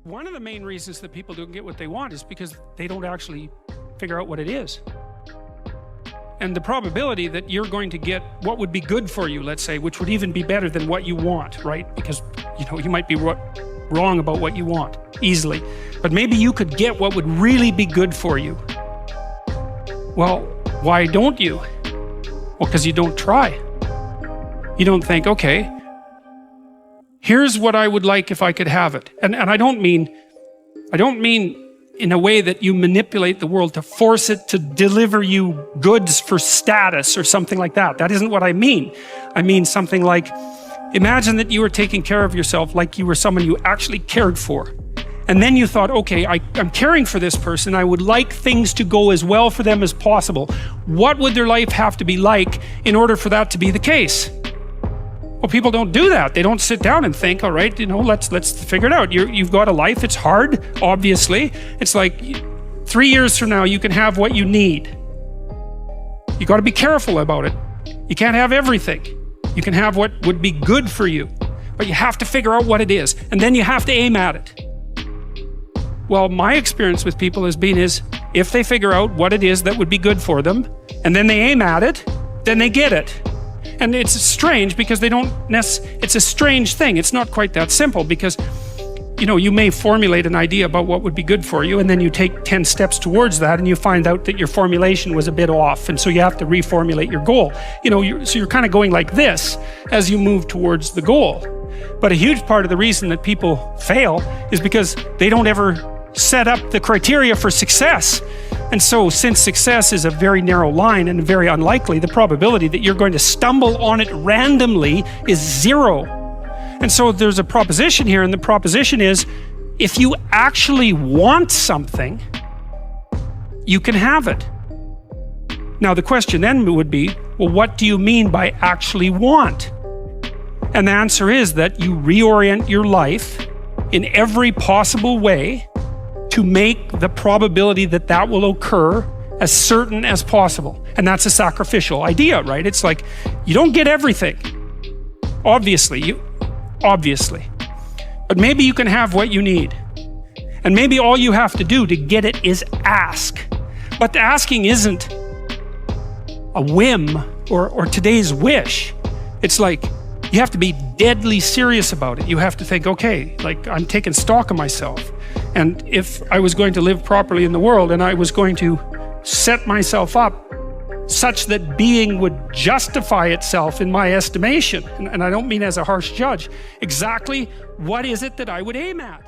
One of the main reasons that people don't get what they want is because they don't actually figure out what it is. And the probability that you're going to get what would be good for you, let's say, which would even be better than what you want, right? Because, you might be wrong about what you want easily, but maybe you could get what would really be good for you. Well, why don't you? Well, because you don't try. You don't think, okay, here's what I would like if I could have it. And I don't mean in a way that you manipulate the world to force it to deliver you goods for status or something like that. That isn't what I mean. I mean something like, imagine that you were taking care of yourself like you were someone you actually cared for. And then you thought, okay, I'm caring for this person. I would like things to go as well for them as possible. What would their life have to be like in order for that to be the case? Well, people don't do that. They don't sit down and think, all right, let's figure it out. You've got a life. It's hard, obviously. It's like 3 years from now, you can have what you need. You got to be careful about it. You can't have everything. You can have what would be good for you, but you have to figure out what it is, and then you have to aim at it. Well, my experience with people has been if they figure out what it is that would be good for them, and then they aim at it, then they get it. And it's strange because it's a strange thing. It's not quite that simple because, you may formulate an idea about what would be good for you, and then you take 10 steps towards that, and you find out that your formulation was a bit off, and so you have to reformulate your goal. So you're kind of going like this as you move towards the goal. But a huge part of the reason that people fail is because they don't ever set up the criteria for success. And so, since success is a very narrow line and very unlikely, the probability that you're going to stumble on it randomly is 0. And so there's a proposition here, and the proposition is, if you actually want something, you can have it. Now the question then would be, well, what do you mean by actually want? And the answer is that you reorient your life in every possible way to make the probability that that will occur as certain as possible. And that's a sacrificial idea, right? It's like, you don't get everything. Obviously. But maybe you can have what you need. And maybe all you have to do to get it is ask. But the asking isn't a whim or today's wish. It's like, you have to be deadly serious about it. You have to think, okay, like I'm taking stock of myself. And if I was going to live properly in the world and I was going to set myself up such that being would justify itself in my estimation, and I don't mean as a harsh judge, exactly what is it that I would aim at?